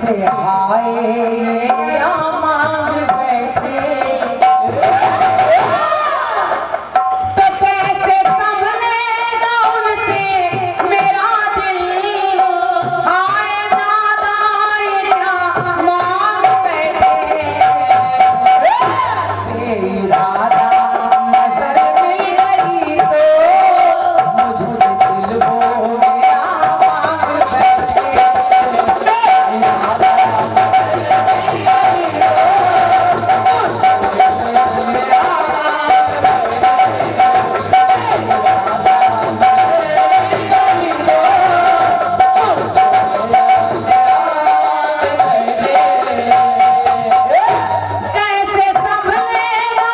से हाय क्या मांग बैठे, तो कैसे संभलेगा उनसे मेरा दिल, हाय नादान क्या मांग बैठे, बेइरादा नजर मिल गई तो मुझसे दिल वो मेरा मांग बैठे। कैसे संभलेगा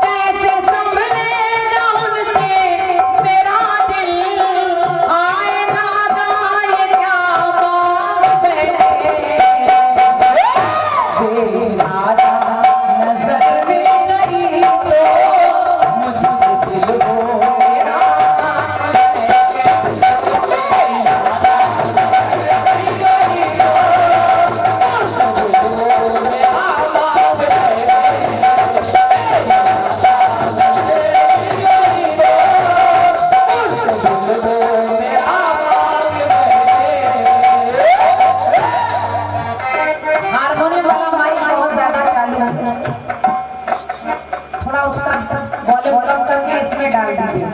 कैसे संभलेगा उनसे मेरा दिल, हाय नादान क्या मांग बैठे, बेइरादा नजर मिल गई तो मुझसे दिल वो मेरा मांग हारमोनियम वाला माइक बहुत ज्यादा चालू है, थोड़ा उसका वॉल्यूम कम करके इसमें डाल दीजिए।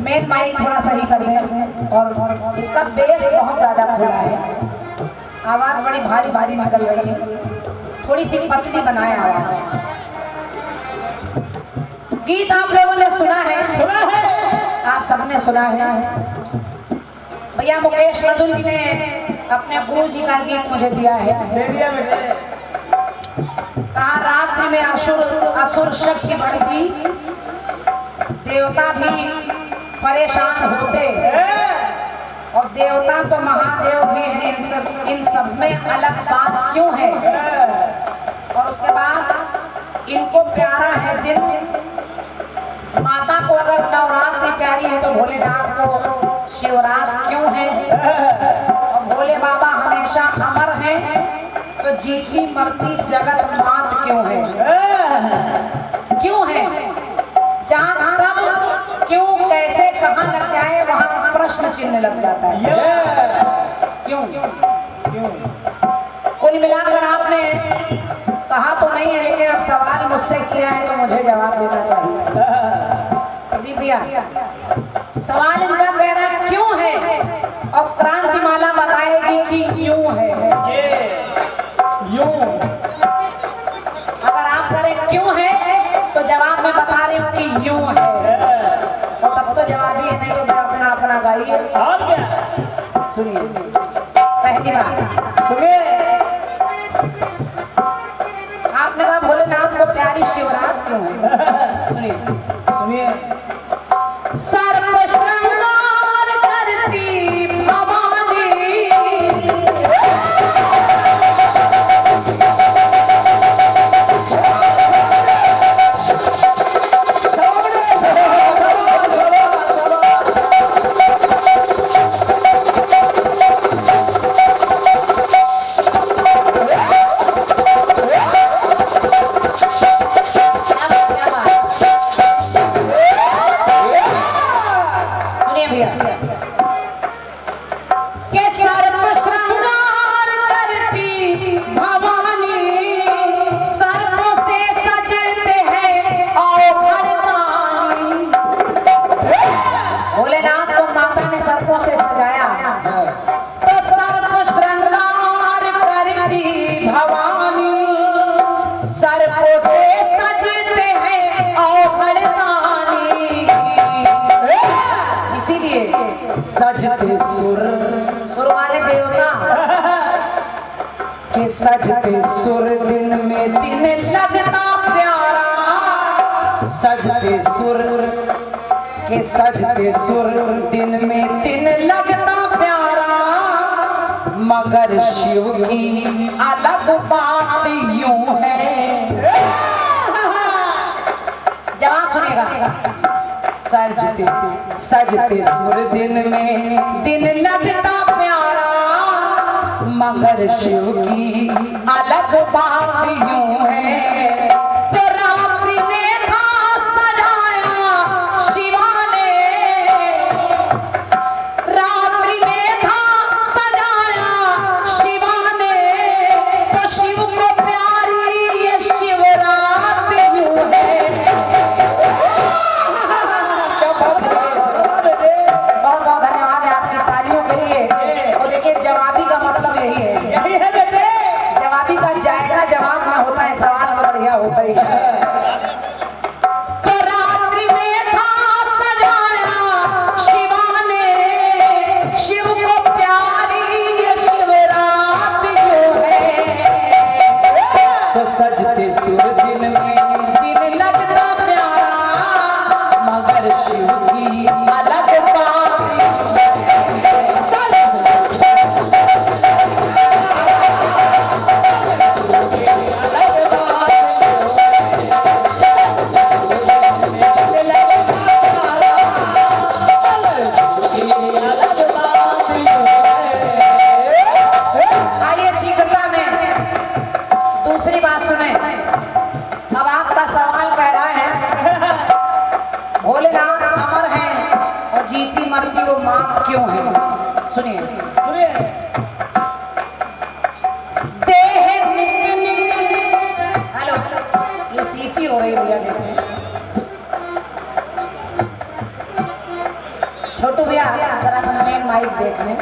मेन माइक थोड़ा सही कर दें, और इसका बेस बहुत ज्यादा खुला है, आवाज बड़ी भारी भारी निकल रही है, थोड़ी सी पतली बनाए आवाज। गीत आप लोगों ने सुना है आप सबने सुना है। भैया मुकेश मधुर जी ने अपने गुरु जी का गीत मुझे दिया है, कहा रात्रि में असुर शक्ति बढ़ती, देवता भी परेशान होते, और देवता तो महादेव भी हैं, इन सब में अलग बात क्यों है। और उसके बाद इनको प्यारा है दिन, माता को अगर नवरात्रि प्यारी है तो भोलेनाथ को शिवरात क्यों है, और भोले बाबा हमेशा अमर हैं तो जीती मरती जगत मात क्यों है, क्यों है। जहाँ कब क्यों कैसे कहाँ लग जाए वहाँ प्रश्न चिन्ह लग जाता है, क्यों। कुल मिलाकर आपने कहा तो नहीं है, लेकिन अब सवाल मुझसे किया है तो मुझे जवाब देना चाहिए। जी भैया, सवाल इनका कह रहा है क्यों है, और क्रांतिमाला बताएगी कि यूं है, यूं। अगर आप करें क्यों है तो जवाब में बता रही हूँ कि यूं है, और तब तो जवाब ही है, नहीं तो अपना अपना गाइए। और क्या सुनिए, पहली बात सुनिए, आपने कहा भोलेनाथ को प्यारी शिवरात क्यों है, सुनिए सुनिए। सर्प श्रृंगार करती भवानी, सजते सुर वाले देवता के सजते सुर दिन में दिन लगता प्यारा, सजते सुर के सजते सुर दिन में दिन लगता प्यारा, मगर शिव की अलग बात यूं है। जवाब सुनेगा, सजते सजते सुर दिन में दिन लगता प्यारा, मगर शिव की अलग बात यूं है। तो रात्रि में था सजाया शिवा ने, रात्रि में था सजाया शिवा ने, तो शिव को प्यारी ये शिवरात यूं है। जवाबी का मतलब यही है बेटे। जवाबी का जायका जवाब में होता है, सवाल तो बढ़िया होता ही है। तो रात्रि में था सजाया शिवा ने, शिव को प्यारी ये शिवरात यूं है। तो सजते सुर दिन में दिन लगता प्यारा, मगर शिव की अलग बात। दूसरी बात सुने, अब आपका सवाल कह रहा है भोलेनाथ अमर हैं और जीती मरती वो मां क्यों है? सुनिए, देह नित्य नित्य, हेलो ये सीटी हो रही भैया, देखें छोटू भैया जरा सा मेन माइक देख लें,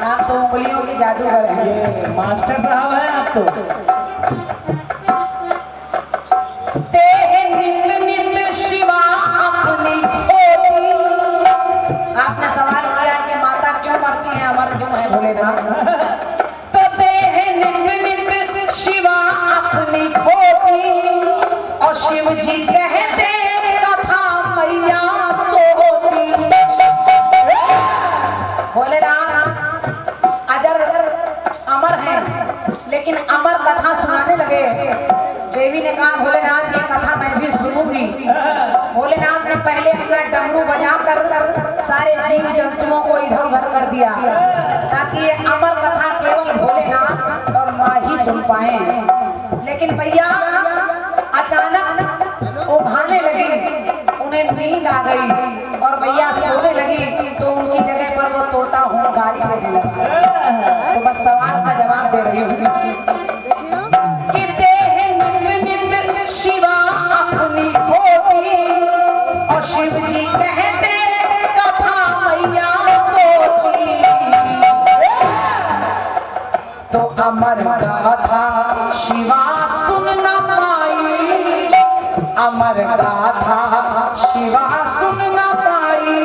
आप तो उंगलियों की जादूगर हैं, मास्टर साहब हैं आप तो। नित्य नित्य शिवा अपनी खोती, आपने सवाल किया कि माता क्यों मरती है, अमर क्यों है भोलेनाथ? तो देह नित्य नित्य शिवा अपनी खोती, और शिव जी कहते कथा मैया सोती। भोलेनाथ अजर अमर है, लेकिन अमर कथा सुनाने लगे। देवी ने कहा भोलेनाथ ये कथा मैं भी सुनूंगी। भोलेनाथ ने पहले अपना डमरू बजाकर सारे जीव जंतुओं को इधर उधर कर दिया, ताकि ये अमर कथा केवल भोलेनाथ और माँ ही सुन पाए। लेकिन भैया अचानक उभाने लगी, उन्हें नींद आ गई और भैया सोने लगी, तो उनकी जगह पर वो तोता हुंकारी देने लगा। तो बस सवाल का जवाब दे रही हूँ कि शिवा अपनी खोती, और शिव जी कहते कथा मैया सोती। तो अमर गाथा शिवा सुन न पाई, अमर गाथा शिवा सुन न पाई,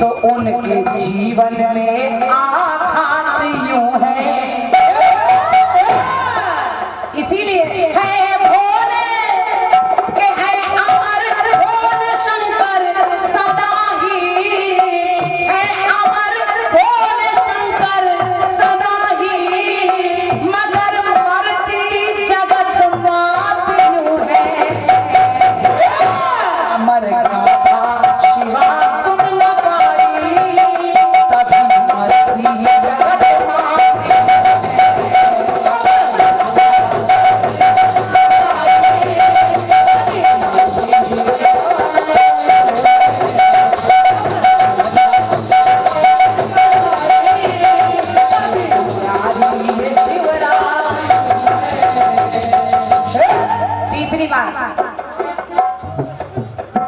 तो उनके जीवन में आघात यूं है। इसीलिए है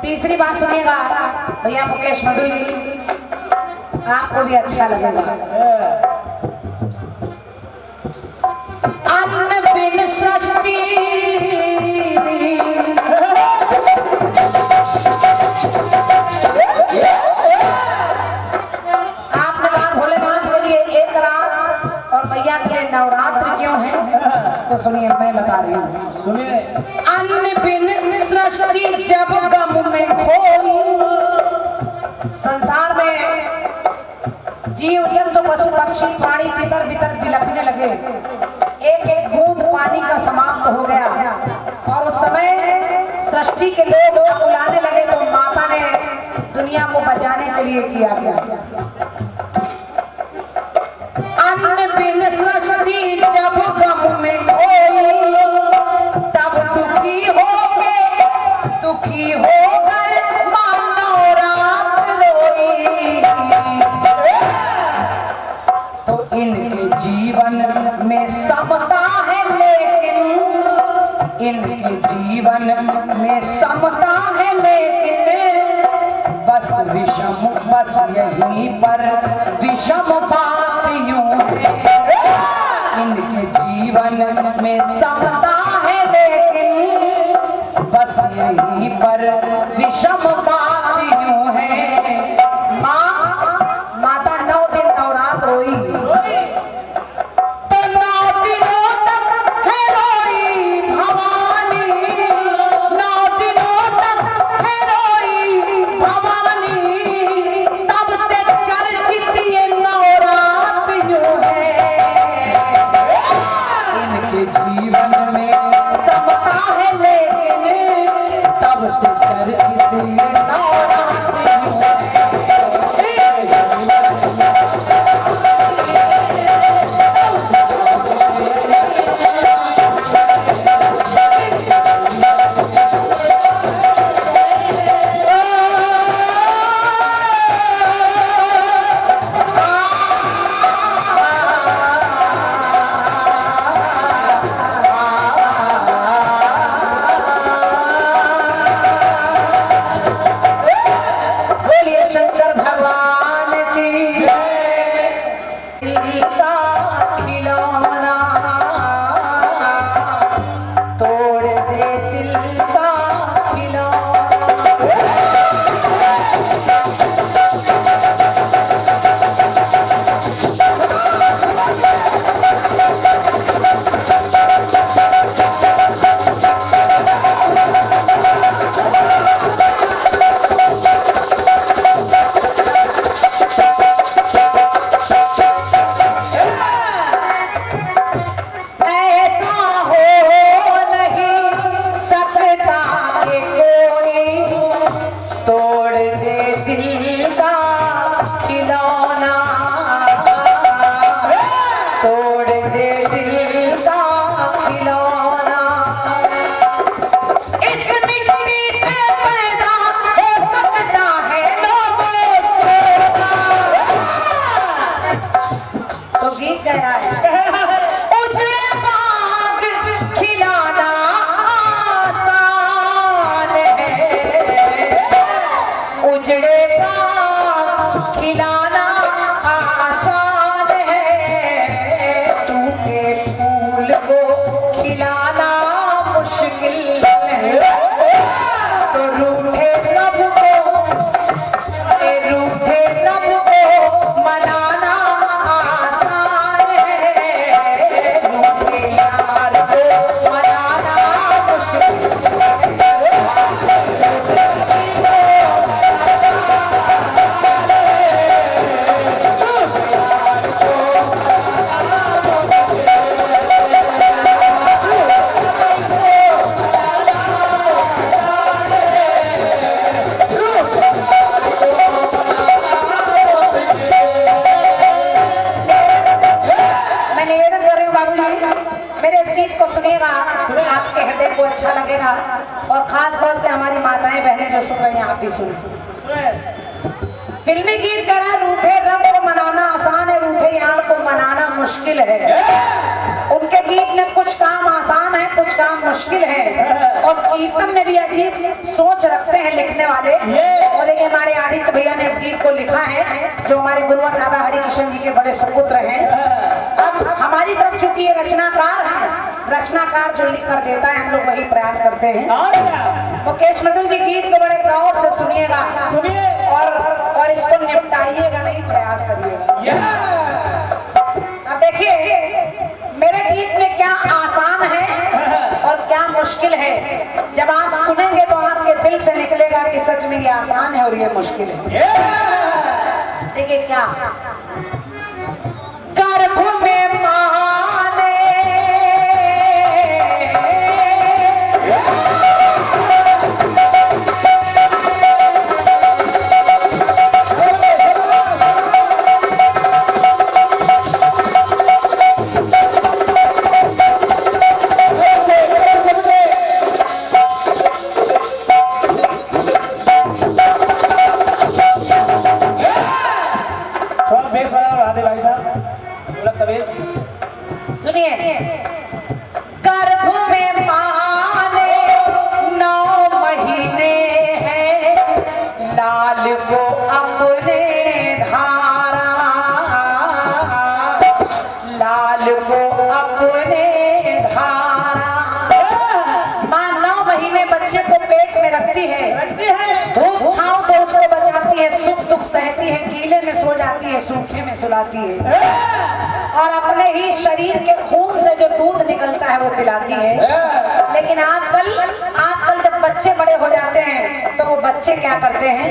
तीसरी बात सुनिएगा भैया मुकेश मधुरी, आपको भी अच्छा लगेगा। अन्न बिन सृष्टि, आपने कहा भोलेनाथ के लिए एक रात और मैया के लिए नवरात्र क्यों है? तो सुनिए मैं बता रही हूँ, सुनिए। अन्न बिन सृष्टि जब गम में खोई, संसार में जीव जंतु पशु पक्षी प्राणी तितर बितर बिलखने लगे, एक एक बूंद पानी का समाप्त हो गया। और उस समय सृष्टि के लोग बुलाने लगे, तो माता ने दुनिया को बचाने के लिए किया गया। अन्न बिन सृष्टि जब गम में खोई, तब दुखी होकर मानो रात रोई। तो इनके जीवन में समता है, लेकिन इनके जीवन में समता है, लेकिन बस यहीं पर विषम बात यूं है। इनके जीवन में समता है, लेकिन बस यहीं पर विषम बात यूं है। माता 9 दिन नवरात रोई, तो 9 दिनों तक है रोई भवानी, 9 दिनों तक है रोई भवानी। तब से चर्चित ये नवरात यूं है। इनके जीवन में समता है, लेकिन तब से चर्चित ये नवरात यूं है। आपके हृदय को अच्छा लगेगा। और खास तौर से हमारी माताएं बहनें जो सुन रही हैं, आप भी सुने। फिल्मी गीत करा, रूठे रब को मनाना आसान है, रूठे यार को मनाना मुश्किल है। उनके गीत में कुछ काम आसान है, कुछ काम मुश्किल है। और कीर्तन में भी अजीब सोच रखते हैं लिखने वाले। और देखिए हमारे आदित्य भैया ने इस गीत को लिखा है, जो हमारे गुरुवर दादा हरि किशन जी के बड़े सुपुत्र हैं। अब हमारी तरफ चूंकि ये रचनाकार है, रचनाकार जो लिख कर देता है, हम लोग वही प्रयास करते हैं। मुकेश मृदुल जी गीत को बड़े गौर से सुनिएगा और इसको निपटाइएगा, नहीं प्रयास करिएगा। अब देखिए मेरे गीत में क्या आसान है और क्या मुश्किल है। जब आप सुनेंगे तो आपके दिल से निकलेगा कि सच में ये आसान है और ये मुश्किल है। देखिए क्या गर्भ में माने सहती है, गीले में सो जाती है, सूखे में सुलाती है, और अपने ही शरीर के खून से जो दूध निकलता है वो पिलाती है। लेकिन आजकल जब बच्चे बड़े हो जाते हैं तो वो बच्चे क्या करते हैं,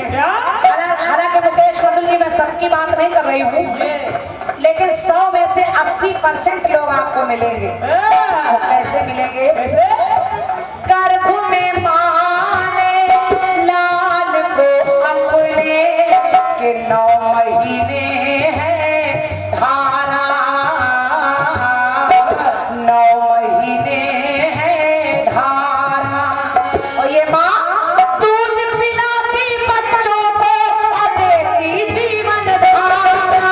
हालांकि मुकेश मधुल जी मैं सबकी बात नहीं कर रही हूँ, लेकिन 100 में से 80% लोग आपको मिलेंगे। वो कैसे मिलेंगे? गर्भ में माने लाल को अपने के 9 महीने है धारा, 9 महीने है धारा, और ये माँ दूध पिलाती बच्चों को और देती जीवन धारा,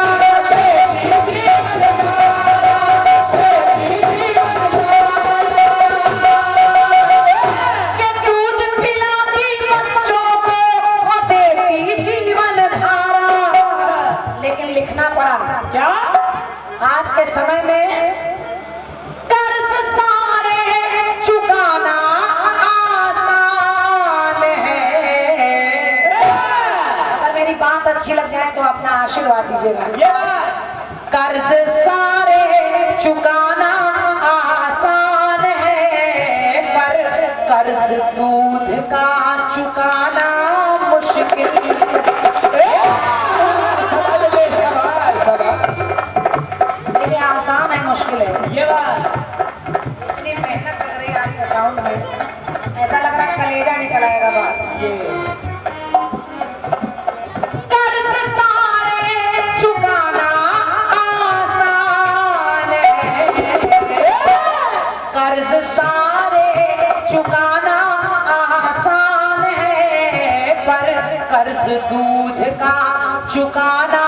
के दूध पिलाती बच्चों को और देती जीवन धारा। लेकिन लिखना पड़ा क्या? आज के समय में कर्ज सारे चुकाना आसान है। अगर मेरी बात अच्छी लग जाए तो अपना आशीर्वाद दीजिएगा। ये बात कर्ज सारे चुकाना आसान है, पर कर्ज दूध का चुकाना मुश्किल। ये आसान है मुश्किल है। ये बात इतनी मेहनत लग रही है आपके साउंड में, ऐसा लग रहा है कलेजा निकल आएगा बाहर। ये कर्ज सारे चुकाना आसान है, कर्ज सारे चुकाना आसान है, पर कर्ज दूध का चुकाना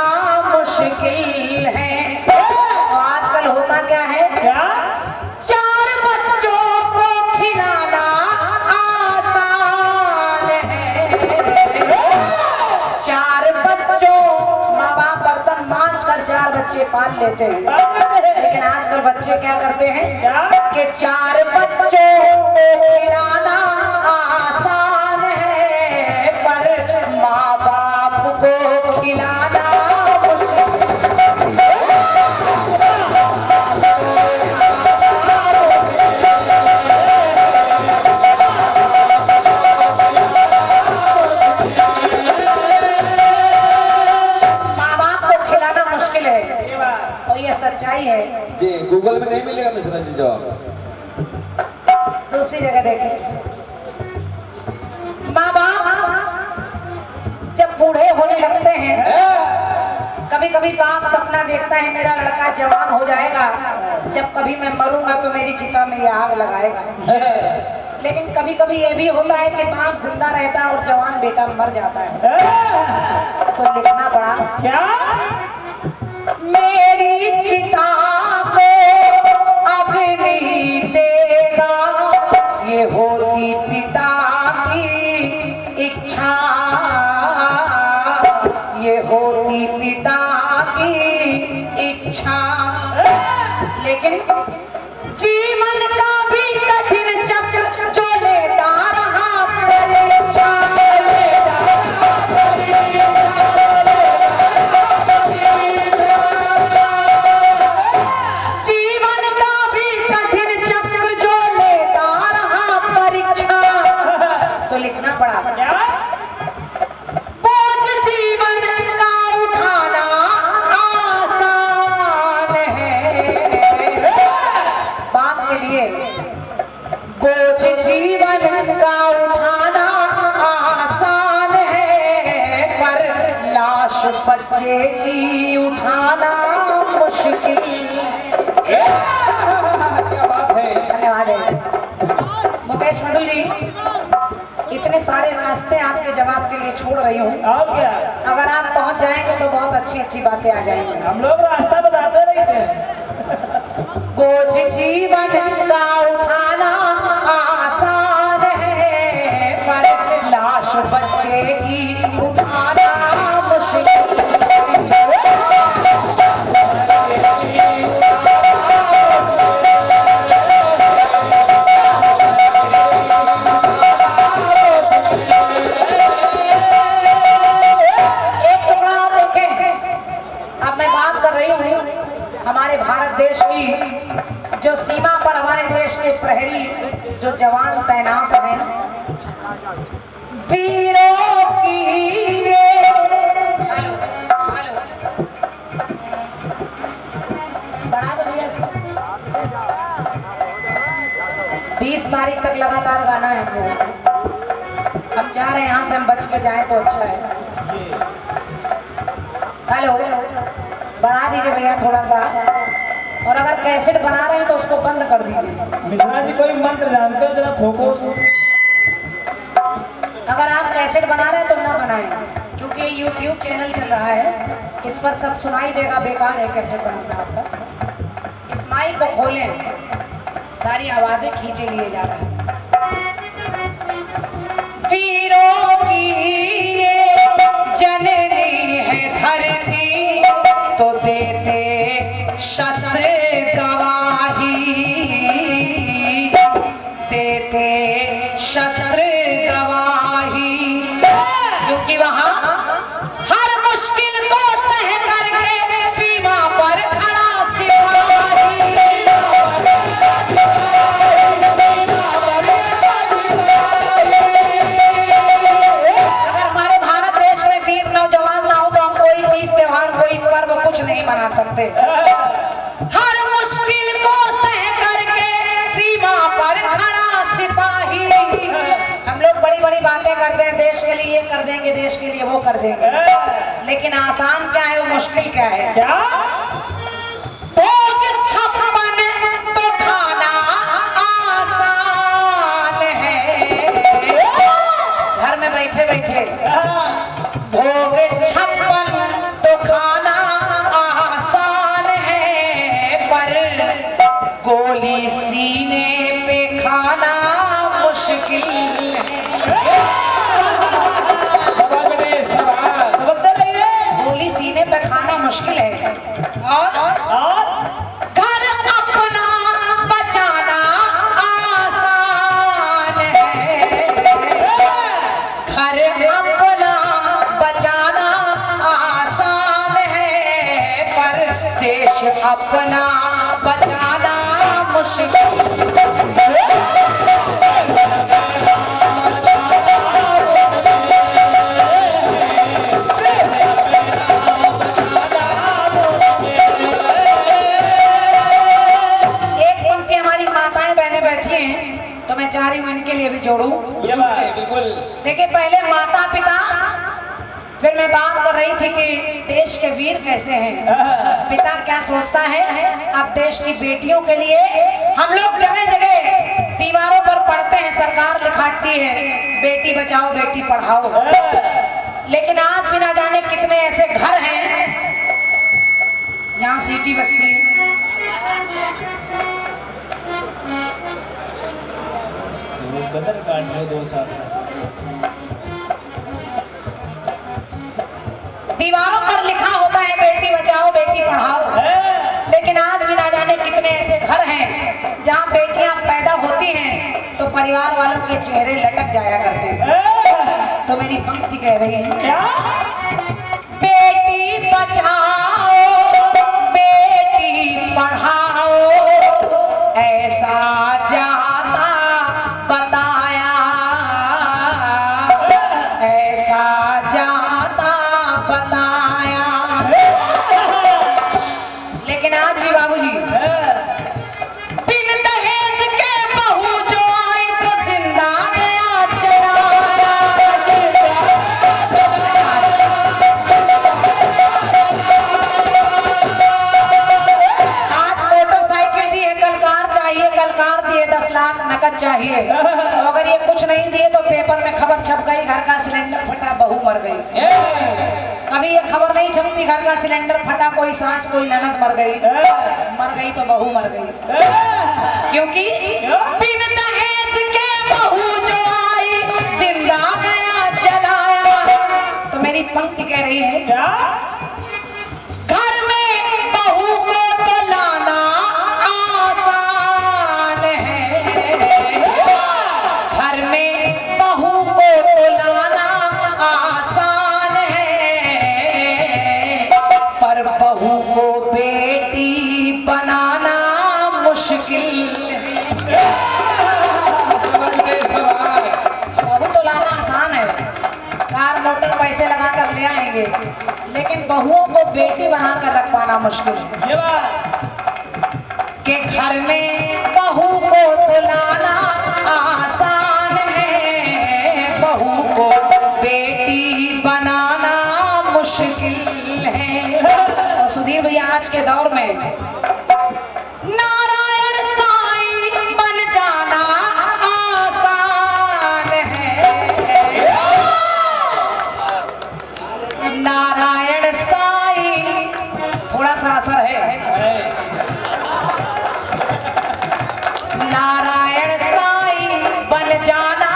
मुश्किल है। आजकल होता क्या है, क्या? 4 बच्चों को खिलाना आसान है, 4 बच्चों, माँ बाप बर्तन मांज कर 4 बच्चे पाल लेते हैं, लेकिन आजकल बच्चे क्या करते हैं क्या? कि 4 बच्चों को खिलाना आसान है, पर माँ बाप को खिलाना मुश्किल। माँ बाप को खिलाना मुश्किल है, ये बात और ये सच्चाई है। जी गूगल में नहीं मिलेगा मिश्रा जी जवाब। दूसरी जगह देखें, माँ बाप जब बूढ़े होने लगते हैं, कभी कभी बाप सपना देखता है मेरा लड़का जवान हो जाएगा, जब कभी मैं मरूंगा तो मेरी चिता में ये आग लगाएगा। लेकिन कभी कभी ये भी होता है कि बाप जिंदा रहता है और जवान बेटा मर जाता है, तो लिखना पड़ा क्या? मेरी चिता को अग्नि देगा, ये होती पिता की इच्छा, ये होती पिता की इच्छा। लेकिन जीवन का भी कठिन चक्र जो लेता रहा परीक्षा, जीवन का भी कठिन चक्र जो लेता रहा परीक्षा, तो लिखना पड़ा क्या? बोझ जीवन का उठाना आसान है, बाप के लिए बोझ जीवन का उठाना आसान है, पर लाश बच्चे की उठाना मुश्किल है। क्या बात है। धन्यवाद है मुकेश मधुल जी। इतने सारे रास्ते आपके जवाब के लिए छोड़ रही हूँ, और क्या? अगर आप पहुंच जाएंगे तो बहुत अच्छी अच्छी बातें आ जाएंगी। हम लोग रास्ता बताते रहते हैं। बोझ जीवन का उठाना आसान है, पर लाश बच्चे की उठाना मुश्किल। एक टुकड़ा जवान तैनात हैं वीरों की ये हेलो हेलो बढ़ा दो भैया इसको 20 तारीख तक लगातार गाना है हम लोगों को। हम जा रहे हैं यहाँ से, हम बच के जाएं तो अच्छा है। हेलो बढ़ा दीजिए भैया थोड़ा सा, और अगर कैसेट बना रहे हैं तो उसको बंद कर दीजिए। मिश्रा जी कोई मंत्र जानते हो जरा फोकस। अगर आप कैसेट बना रहे हैं तो ना बनाएं, क्योंकि ये YouTube चैनल चल रहा है, इस पर सब सुनाई देगा, बेकार है कैसेट बनाना आपका। इस माइक को खोलें, सारी आवाजें खींचे लिए जा रहा है। वीरों की ये जननी है धरती, तो देते शस्त्र गवाही, देते शस्त्र गवाही, क्योंकि वहां हर मुश्किल को सह करके सीमा पर खड़ा सिपाही। अगर हमारे भारत देश में वीर नौजवान ना हो तो हम कोई तीज त्योहार, कोई पर्व कुछ नहीं मना सकते। हर मुश्किल को सह करके सीमा पर खड़ा सिपाही। हम लोग बड़ी बड़ी बातें करते हैं, देश के लिए ये कर देंगे, देश के लिए वो कर देंगे, लेकिन आसान क्या है और मुश्किल क्या है? क्या भोग 56 तो खाना आसान है। घर में बैठे बैठे भोग 56 तो खाना आसान है, पर गोली सीने पे खाना मुश्किल है। समझते नहीं है? गोली सीने पे खाना मुश्किल है, और घर अपना बचाना आसान है। घर अपना बचाना आसान है, पर देश अपना बचाना मुश्किल। तो मैं चाह रही हूँ इनके लिए भी जोड़ूं। बिल्कुल। देखिए, पहले माता पिता, फिर मैं बात कर रही थी कि देश के वीर कैसे हैं, पिता क्या सोचता है। अब देश की बेटियों के लिए हम लोग जगह जगह दीवारों पर पढ़ते हैं, सरकार लिखाती है बेटी बचाओ बेटी पढ़ाओ, लेकिन आज भी ना जाने कितने ऐसे घर हैं जहाँ सीटी बजती है। बदल काट दो 2 साल। दीवारों पर लिखा होता है बेटी बचाओ बेटी पढ़ाओ, लेकिन आज भी ना जाने कितने ऐसे घर हैं जहाँ बेटियां पैदा होती हैं तो परिवार वालों के चेहरे लटक जाया करते हैं। तो मेरी पंक्ति कह रही है, क्या बेटी बचाओ बेटी पढ़ाओ, ऐसा जाता बताया, ऐसा जाता बताया। लेकिन आज भी बाबूजी बिन दहेज के बहू जो आई तो जिंदा गया चला। आज मोटरसाइकिल दिए, कल कार चाहिए, कल कार दिए 10 लाख नकद चाहिए, तो अगर ये कुछ नहीं दिए तो पेपर में खबर छप गई घर का सिलेंडर फटा बहू मर गई। कभी ये खबर नहीं छपती घर का सिलेंडर फटा कोई सास कोई ननद मर गई, मर गई तो बहू मर गई, क्योंकि बिन दहेज के बहू जो आई जिंदा गया जलाया। तो मेरी पंक्ति कह रही है, क्या घर में बहू को तो लाना आसान है, घर में बहू को तो लाना आसान है, पर बहू को बेटी बनाना मुश्किल है। रोटी बना कर रख पाना मुश्किल है। ये बात कि घर में बहू को तुलाना आसान है, बहू को बेटी बनाना मुश्किल है। सुधीर भैया आज के दौर में नारायण साईं बन जाना आसान है, नारायण साईं थोड़ा सा असर है, नारायण साईं बन जाना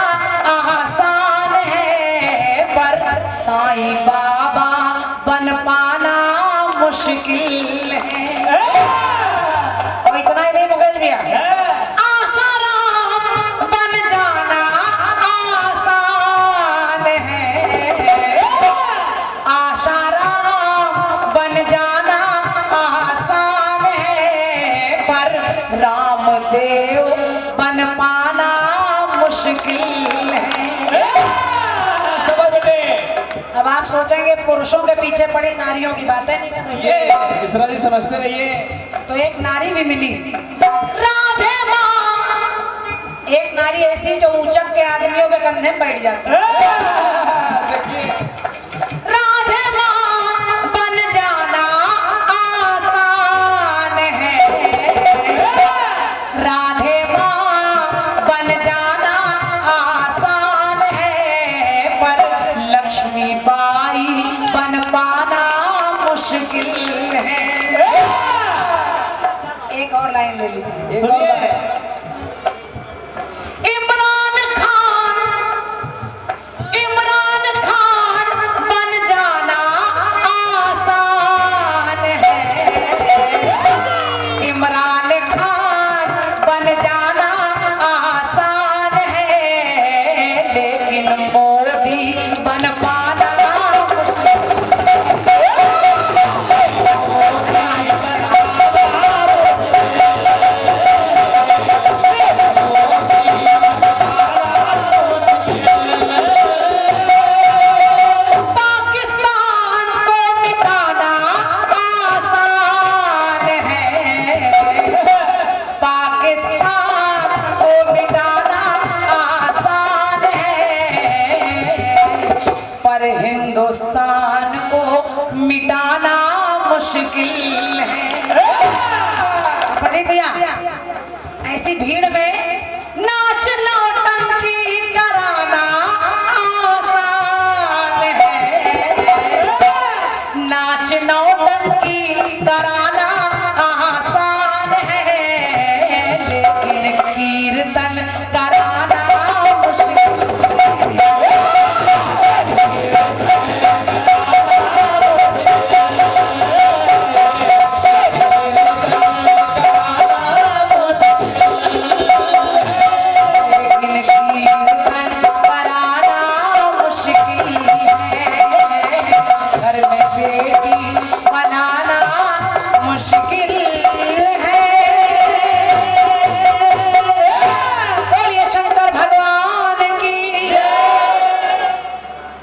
आसान है, पर साईं बाबा बन पाना मुश्किल है। और इतना ही नहीं मुकेश भैया, आशाराम बन जाना आसान है, आशाराम बन जाना आसान है, पर रामदेव बन पाना मुश्किल है। अब आप सोचेंगे पुरुषों के पीछे पड़ी नारियों की बातें नहीं कर रही ये मिश्रा जी समझते रहिए। तो एक नारी भी मिली, राधे माँ, एक नारी ऐसी जो ऊंचक के आदमियों के कंधे में बैठ जाती है। देखिए राधे माँ बन जाना आसान है, राधे माँ बन जाना आसान है, पर लक्ष्मी बाई बन पाना मुश्किल है। एक और लाइन ले लीजिए। एक और बात। इमरान खान, इमरान खान बन जाना आसान है, इमरान खान बन जाना आसान है, लेकिन मोदी बन पाना पाकिस्तान को मिटाना आसान है, पाकिस्तान को मिटाना आसान है, पर हिंदुस्तान को मिटाना मुश्किल है। पढ़े भैया, ऐसी भीड़ में नाच नौटंकी कराना आसान है, नाच नौटंकी कराना आसान है, लेकिन कीर्तन कराना मुश्किल है।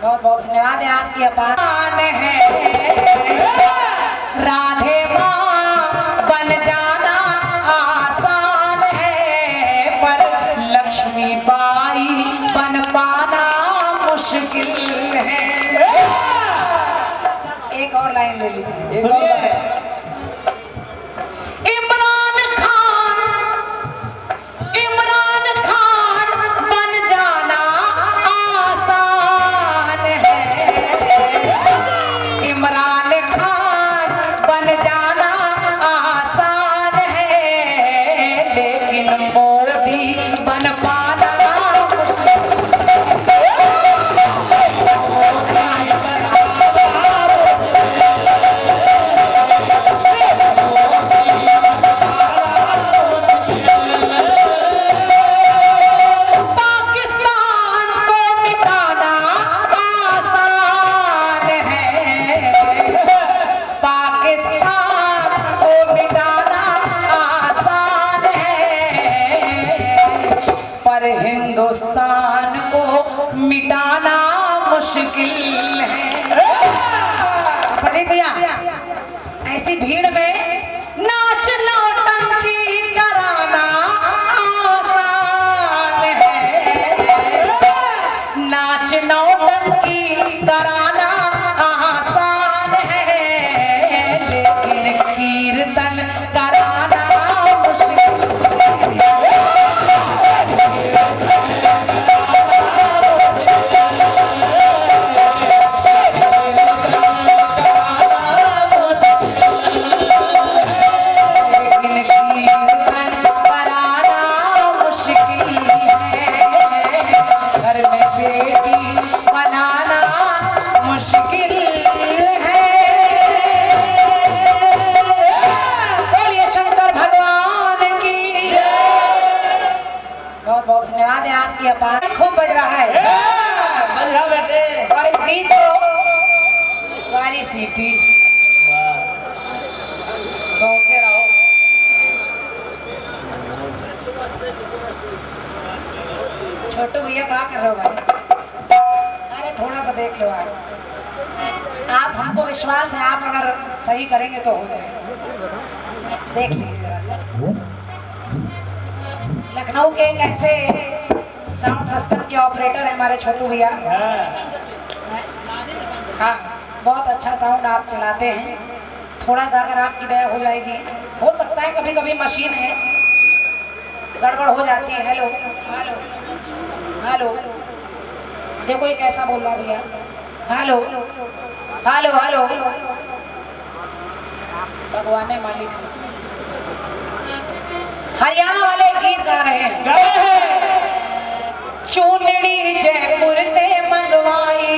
बहुत बहुत धन्यवाद है आपकी अपार है। राधे माँ बन जाना आसान है, पर लक्ष्मी बाई बन पाना मुश्किल है। एक और लाइन ले लीजिए। एक और बात। इमरान खान बन जाना आसान है, इमरान खान बन जाना आसान है, लेकिन मोदी बन पाना हिंदुस्तान को मिटाना मुश्किल है। पढ़े भैया, भीड़ में नाच नौटंकी कराना आसान है, नाच नौटंकी कराना आसान है, लेकिन कीर्तन कराना मुश्किल धन्यवाद है आपकी अपार खूब बज रहा है बज रहा बेटे। और इस गीत को वारी सीटी छोड़ते रहो। छोटू भैया क्या कर रहे हो भाई? अरे थोड़ा सा देख लो आप हमको विश्वास है आप अगर सही करेंगे तो हो जाएगा। देख लीजिए जरा सा लखनऊ के एक ऐसे साउंड सिस्टम के ऑपरेटर है हमारे छोटू भैया। हाँ बहुत अच्छा साउंड आप चलाते हैं। थोड़ा सा अगर आपकी दया हो जाएगी, हो सकता है कभी कभी मशीन है गड़बड़ हो जाती है। हेलो हेलो हेलो देखो ये कैसा बोल रहा भैया। हेलो हेलो हेलो भगवान मालिक हरियाणा वाले गीत गा रहे हैं। चूनड़ी जयपुर ते मंगवाई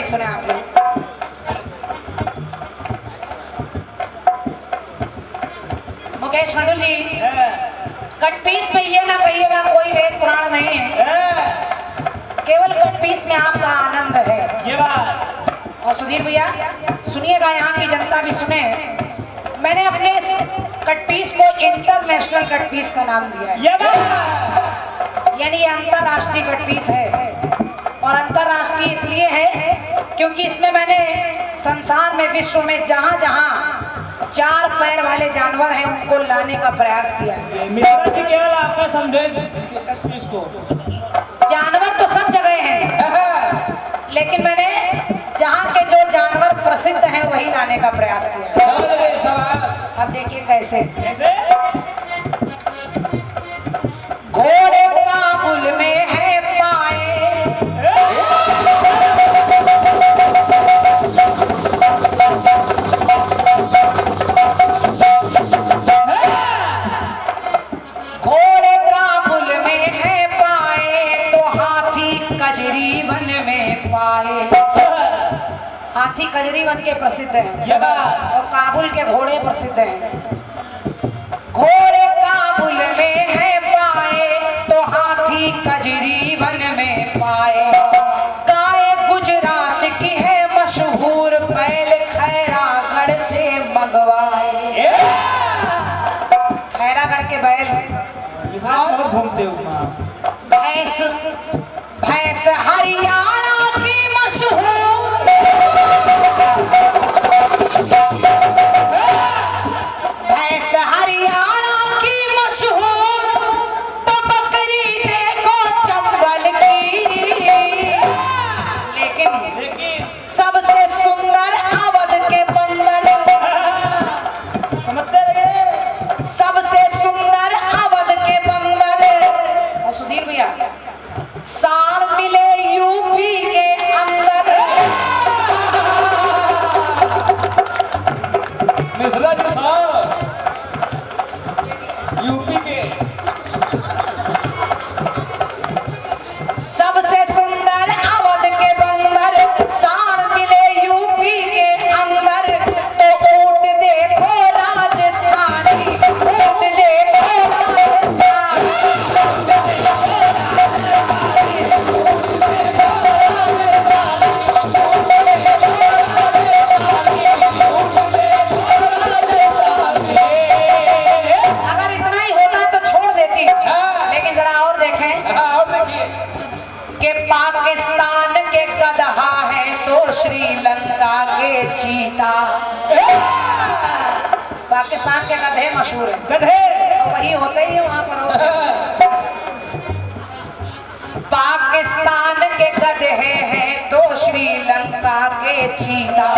सुने आप लोग। मुकेश मंडल जी कट पीस में ये ना कहिएगा कोई वेद पुराण नहीं है, केवल कट पीस में आपका आनंद है ये बात। और सुधीर भैया सुनिएगा, यहाँ की जनता भी सुने। मैंने अपने इस कट पीस को इंटरनेशनल कट पीस का नाम दिया है, ये बात। यानी ये अंतरराष्ट्रीय कट पीस है। और अंतरराष्ट्रीय इसलिए है क्योंकि इसमें मैंने संसार में विश्व में जहाँ जहाँ 4 पैर वाले जानवर हैं उनको लाने का प्रयास किया है। मिश्रा जी केवल आपका संदेश इसको, जानवर तो सब जगह हैं, लेकिन मैंने जहाँ के जो जानवर प्रसिद्ध हैं वही लाने का प्रयास किया है। अब देखिए कैसे कैसे घोड़े काबुल में है पाए, घोड़े काबुल में है पाए तो हाथी कजरी वन में पाए। हाथी कजरी वन के प्रसिद्ध हैं और काबुल के घोड़े प्रसिद्ध हैं। घोड़े काबुल में है पाए तो हाथी कजरी वन में पाए। गाय गुजरात की है मशहूर बैल खैरागढ़ से मंगवाए। बोलते हो माँ? भैंस भैंस हरियाणा की मशहूर, भैंस हरियाणा की मशहूर, तो बकरी देखो चंबल की। लेकिन सबसे सुंदर अवध के बंदर, समझते लगे? सबसे सुंदर अवध के बंदर। और सुधीर भैया, साड़ मिले यूपी के अंदर। मिश्रा जी साहब यूपी के सबसे सुंदर अवध के बंदर, साड़ मिले यूपी के अंदर। तो ऊंट देखो राजस्थानी, ऊंट देखो राजस्थानी। अगर इतना ही होता तो छोड़ देती, लेकिन जरा और देखें हाँ, और देखिए कि पाकिस्तान के गदहा है तो श्रीलंका के चीता। पाकिस्तान के गधे मशहूर हैं, गधे। और वही होते ही है वहां पर होते। पाकिस्तान के गधे हैं तो श्रीलंका के चीता,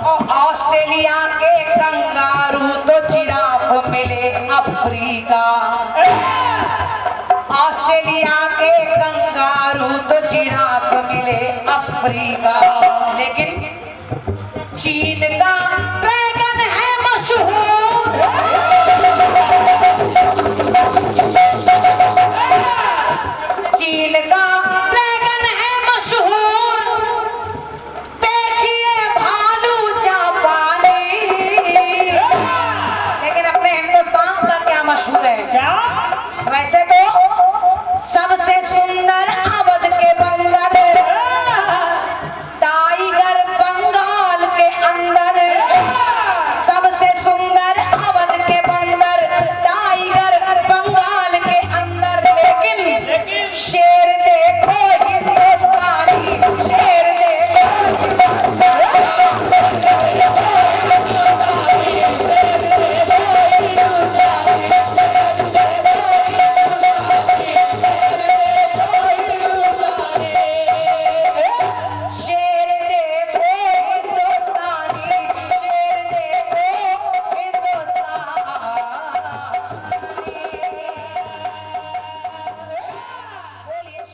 और ऑस्ट्रेलिया के कंगारू तो जिराफ मिले अफ्रीका। ऑस्ट्रेलिया के कंगारू तो जिराफ मिले अफ्रीका। लेकिन चीन का